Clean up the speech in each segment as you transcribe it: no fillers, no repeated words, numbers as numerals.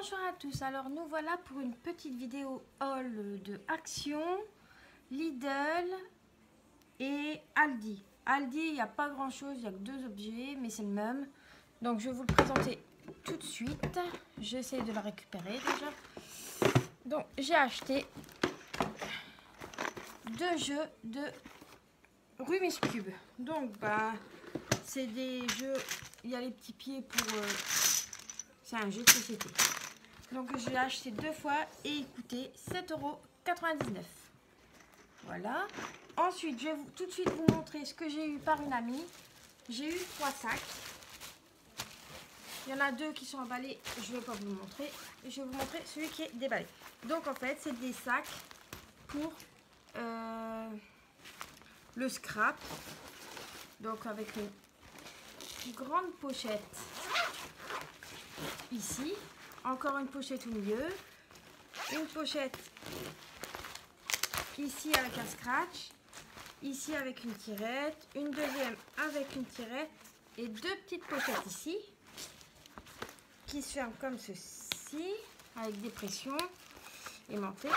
Bonjour à tous, alors nous voilà pour une petite vidéo haul de Action, Lidl et Aldi. Aldi, il n'y a pas grand chose, il n'y a que deux objets, mais c'est le même. Donc je vais vous le présenter tout de suite. J'essaie de la récupérer déjà. Donc j'ai acheté deux jeux de Rubik's Cube. Donc c'est des jeux, il y a les petits pieds pour... c'est un jeu de société. Donc je l'ai acheté deux fois et il coûtait 7,99 €. Voilà. Ensuite, je vais tout de suite vous montrer ce que j'ai eu par une amie. J'ai eu 3 sacs. Il y en a deux qui sont emballés, je ne vais pas vous le montrer. Je vais vous montrer celui qui est déballé. Donc en fait, c'est des sacs pour le scrap. Donc avec une grande pochette ici. Encore une pochette au milieu, une pochette ici avec un scratch, ici avec une tirette, une deuxième avec une tirette et deux petites pochettes ici qui se ferment comme ceci avec des pressions aimantées.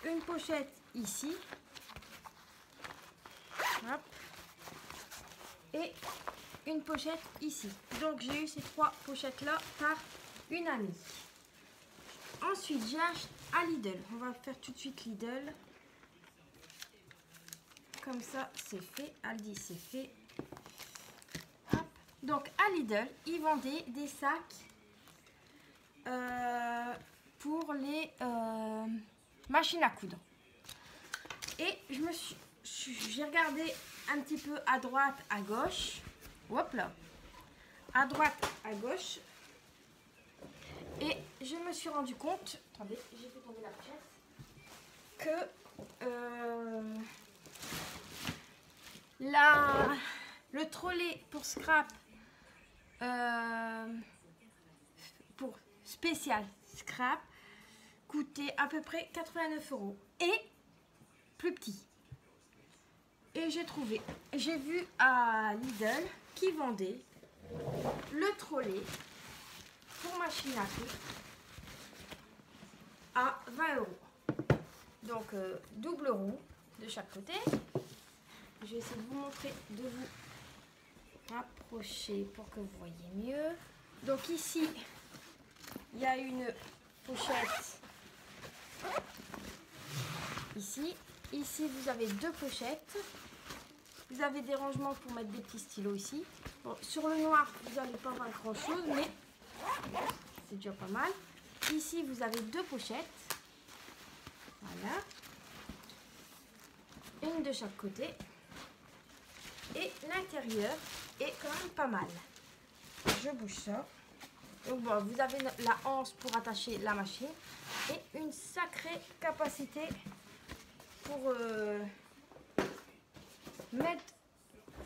Une pochette ici, hop, et une pochette ici. Donc j'ai eu ces trois pochettes là par une amie. Ensuite j'ai acheté à Lidl, on va faire tout de suite Lidl, comme ça c'est fait. Aldi c'est fait. Hop. Donc à Lidl ils vendaient des sacs pour les machines à coudre et j'ai regardé un petit peu à droite à gauche, hop là, à droite à gauche. Et je me suis rendu compte, attendez, j'ai fait tomber la pochette, que le trolley pour scrap, pour spécial scrap, coûtait à peu près 89 € et plus petit. Et j'ai vu à Lidl qui vendait le trolley pour machine à coudre à 20 €. Donc double roue de chaque côté. Je vais essayer de vous montrer, de vous rapprocher pour que vous voyez mieux. Donc ici il y a une pochette ici. Ici vous avez deux pochettes. Vous avez des rangements pour mettre des petits stylos ici. Bon, sur le noir vous n'allez pas voir grand chose, mais c'est déjà pas mal. Ici vous avez deux pochettes, voilà, une de chaque côté, et l'intérieur est quand même pas mal. Je bouge ça. Donc bon, vous avez la anse pour attacher la machine et une sacrée capacité pour mettre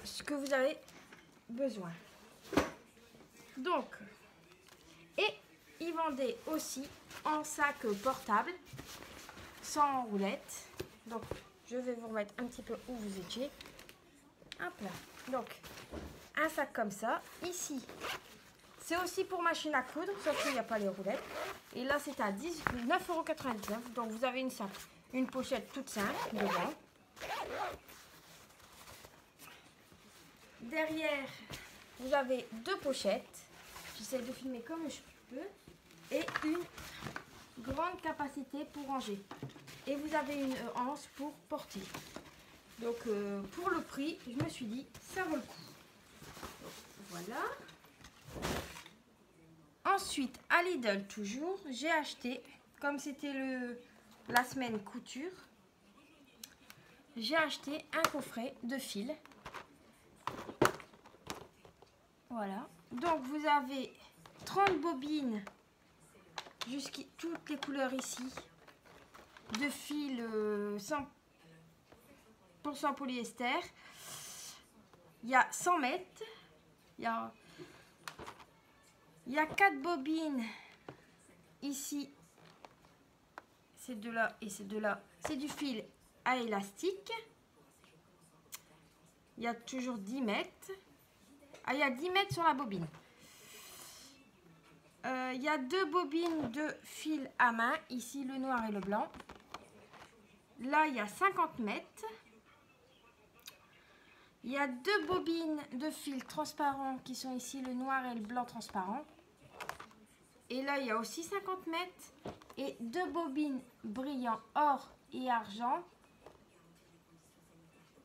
ce que vous avez besoin. Donc, et ils vendaient aussi en sac portable, sans roulette. Donc, je vais vous remettre un petit peu où vous étiez. Hop là. Donc, un sac comme ça. Ici, c'est aussi pour machine à coudre, sauf qu'il n'y a pas les roulettes. Et là, c'est à 9,99 €. Donc, vous avez une pochette toute simple devant. Derrière, vous avez deux pochettes. J'essaie de filmer comme je peux. Et une grande capacité pour ranger. Et vous avez une anse pour porter. Donc pour le prix, je me suis dit ça vaut le coup. Donc, voilà. Ensuite à Lidl toujours, j'ai acheté, comme c'était la semaine couture, j'ai acheté un coffret de fil. Voilà. Donc vous avez 30 bobines, jusqu'à toutes les couleurs ici, de fil 100% polyester. Il y a 100 mètres. Il y a 4 bobines ici. Ces deux là et ces deux là, c'est du fil à élastique. Il y a toujours 10 mètres. Ah, il y a 10 mètres sur la bobine. Il y a 2 bobines de fil à main. Ici, le noir et le blanc. Là, il y a 50 mètres. Il y a 2 bobines de fil transparent qui sont ici, le noir et le blanc transparent. Et là, il y a aussi 50 mètres. Et 2 bobines brillants or et argent.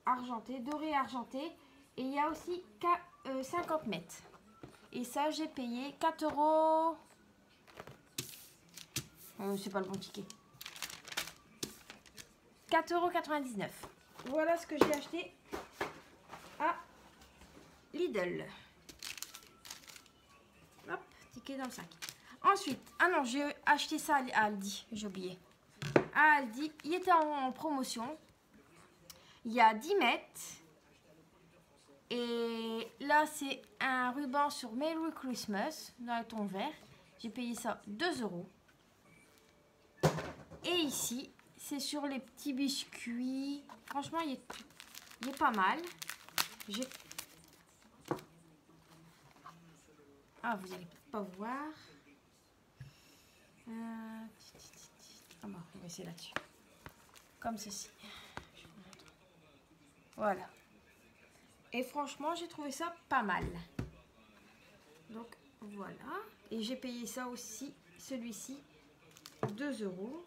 Argenté, doré et argenté. Et il y a aussi 50 mètres. Et ça, j'ai payé 4 euros. C'est pas le bon ticket. 4,99 €. Voilà ce que j'ai acheté à Lidl. Hop, ticket dans le sac. Ensuite, ah non, j'ai acheté ça à Aldi, j'ai oublié. À Aldi, il était en promotion. Il y a 10 mètres. Et là, c'est un ruban sur Merry Christmas dans le ton vert. J'ai payé ça 2 €. Et ici, c'est sur les petits biscuits. Franchement, il est pas mal. Ah, vous n'allez pas voir. Ah bon, on va essayer là-dessus. Comme ceci. Je vous montre. Voilà. Et franchement, j'ai trouvé ça pas mal. Donc, voilà. Et j'ai payé ça aussi, celui-ci, 2 €.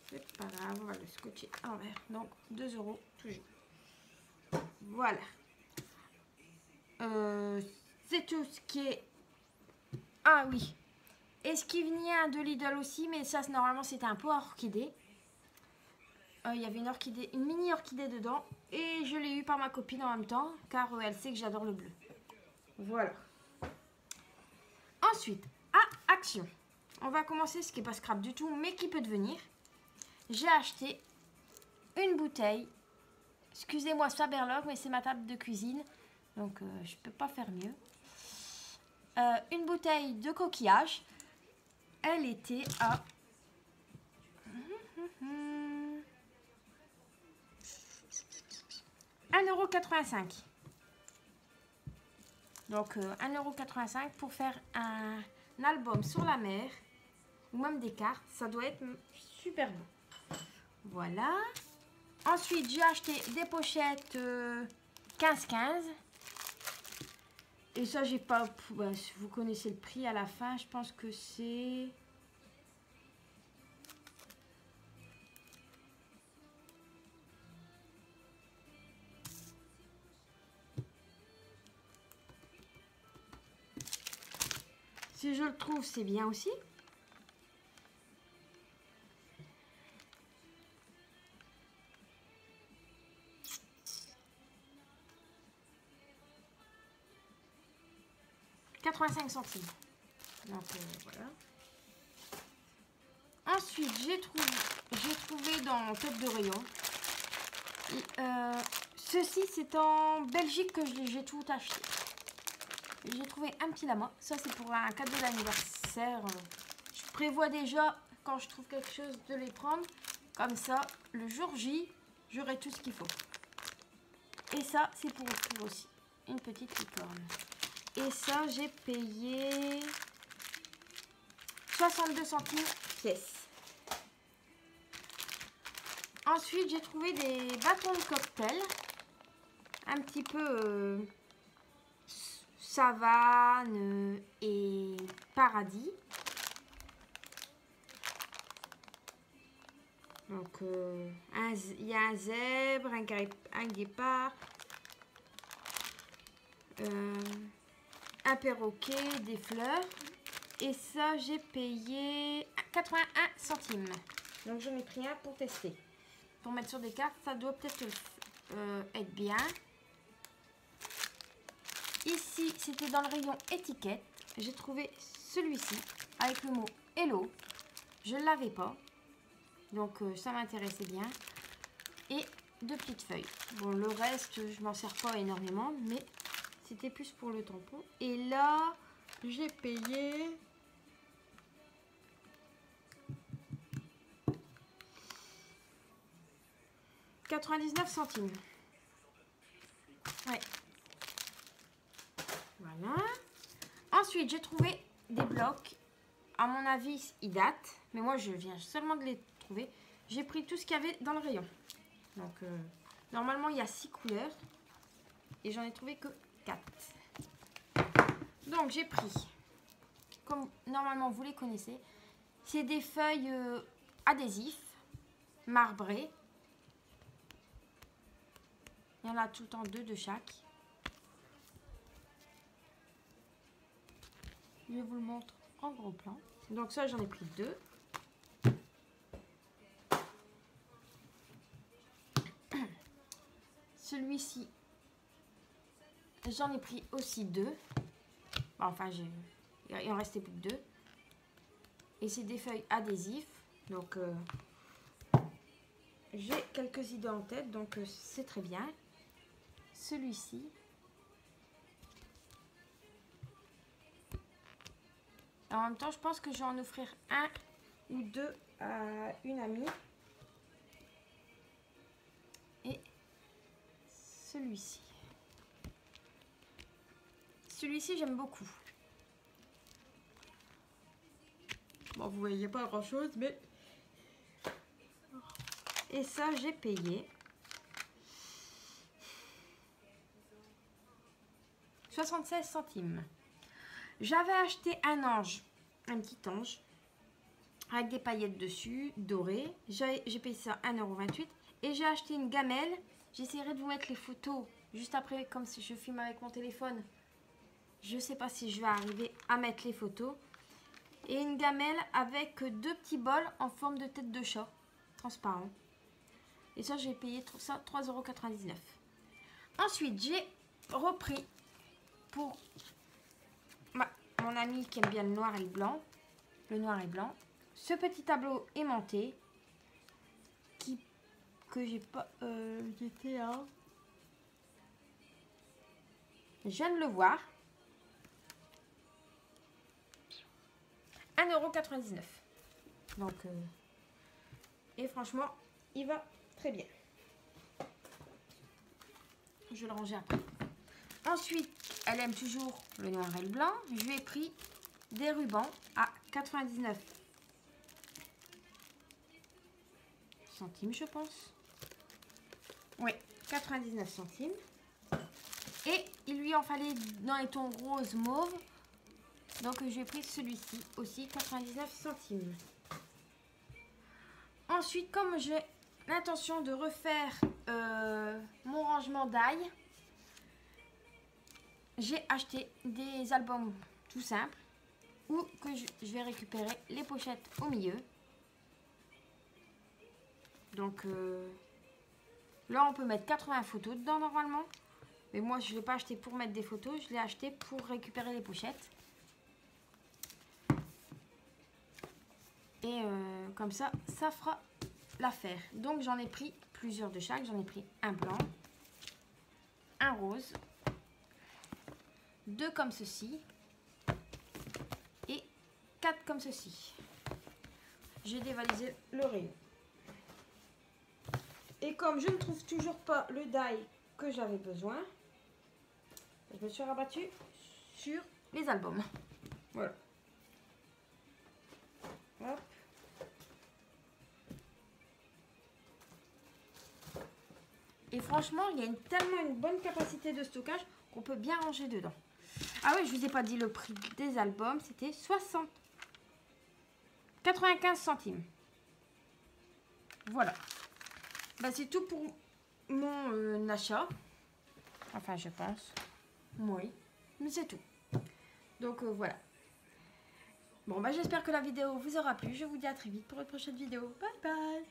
C'est pas grave, on va le scotcher à l'envers. Donc, 2 € toujours. Voilà. C'est tout ce qui est... Ah oui. Et ce qui vient de Lidl aussi, mais ça, normalement, c'était un pot à orchidée. Il y avait une orchidée, une mini orchidée dedans. Et je l'ai eu par ma copine en même temps, car elle sait que j'adore le bleu. Voilà. Ensuite, à Action. On va commencer ce qui n'est pas scrap du tout, mais qui peut devenir. J'ai acheté une bouteille. Excusez-moi, Faberloc, mais c'est ma table de cuisine. Donc, je ne peux pas faire mieux. Une bouteille de coquillage. Elle était à... 1,85 €. Donc, 1,85 € pour faire un album sur la mer. Ou même des cartes. Ça doit être super beau. Voilà. Ensuite, j'ai acheté des pochettes 15-15. Et ça, j'ai pas... Bah, vous connaissez le prix à la fin. Je pense que c'est... Si je le trouve, c'est bien aussi. « 85 centimes. Donc voilà. Ensuite, j'ai trouvé dans Tête de rayon. Ceci, c'est en Belgique que j'ai tout acheté. J'ai trouvé un petit lama. Ça, c'est pour un cadeau d'anniversaire. Je prévois déjà, quand je trouve quelque chose, de les prendre. Comme ça, le jour J, j'aurai tout ce qu'il faut. Et ça, c'est pour offrir aussi. Une petite licorne. Et ça, j'ai payé 62 centimes pièce. Ensuite, j'ai trouvé des bâtons de cocktail. Un petit peu savane et paradis. Donc, il y a un zèbre, un guépard, un perroquet, des fleurs. Et ça, j'ai payé 81 centimes. Donc, j'en ai pris un pour tester. Pour mettre sur des cartes, ça doit peut-être être bien. Ici, c'était dans le rayon étiquette. J'ai trouvé celui-ci avec le mot Hello. Je ne l'avais pas. Donc, ça m'intéressait bien. Et 2 petites feuilles. Bon, le reste, je m'en sers pas énormément, mais c'était plus pour le tampon. Et là, j'ai payé... ...99 centimes. Ouais. Voilà. Ensuite, j'ai trouvé des blocs. À mon avis, ils datent. Mais moi, je viens seulement de les trouver. J'ai pris tout ce qu'il y avait dans le rayon. Donc, normalement, il y a 6 couleurs. Et j'en ai trouvé que 4. Donc, j'ai pris, comme normalement, vous les connaissez, c'est des feuilles adhésifs, marbrées. Il y en a tout le temps 2 de chaque. Je vous le montre en gros plan. Donc ça, j'en ai pris 2. Celui-ci, j'en ai pris aussi 2. Enfin, il en restait plus que 2. Et c'est des feuilles adhésifs. Donc, j'ai quelques idées en tête. Donc, c'est très bien. Celui-ci. En même temps, je pense que je vais en offrir 1 ou 2 à une amie. Et celui-ci. Celui-ci, j'aime beaucoup. Bon, vous voyez pas grand-chose, mais... Et ça, j'ai payé 76 centimes. J'avais acheté un ange, un petit ange, avec des paillettes dessus, dorées. J'ai payé ça 1,28 €. Et j'ai acheté une gamelle. J'essaierai de vous mettre les photos juste après, comme si je filme avec mon téléphone. Je ne sais pas si je vais arriver à mettre les photos. Et une gamelle avec 2 petits bols en forme de tête de chat, transparent. Et ça, j'ai payé ça 3,99 €. Ensuite, j'ai repris pour mon ami qui aime bien le noir et le blanc. Le noir et blanc. Ce petit tableau aimanté. Que j'ai pas... J'étais à... Je viens de le voir. 1,99 €. Donc, et franchement, il va très bien. Je vais le ranger après. Ensuite, elle aime toujours le noir et le blanc. Je lui ai pris des rubans à 99 centimes, je pense. Oui, 99 centimes. Et il lui en fallait dans les tons rose mauve. Donc, je lui ai pris celui-ci aussi, 99 centimes. Ensuite, comme j'ai l'intention de refaire mon rangement d'ail, j'ai acheté des albums tout simples où que je vais récupérer les pochettes au milieu. Donc là, on peut mettre 80 photos dedans normalement. Mais moi, je ne l'ai pas acheté pour mettre des photos. Je l'ai acheté pour récupérer les pochettes. Et comme ça, ça fera l'affaire. Donc, j'en ai pris plusieurs de chaque. J'en ai pris un blanc, un rose, 2 comme ceci et 4 comme ceci. J'ai dévalisé le rayon. Et comme je ne trouve toujours pas le die que j'avais besoin, je me suis rabattue sur les albums. Voilà. Hop. Et franchement, il y a tellement une bonne capacité de stockage qu'on peut bien ranger dedans. Ah oui, je vous ai pas dit le prix des albums, c'était 95 centimes. Voilà. Bah, c'est tout pour mon achat. Enfin, je pense. Oui, mais c'est tout. Donc voilà. Bon, bah j'espère que la vidéo vous aura plu. Je vous dis à très vite pour une prochaine vidéo. Bye bye.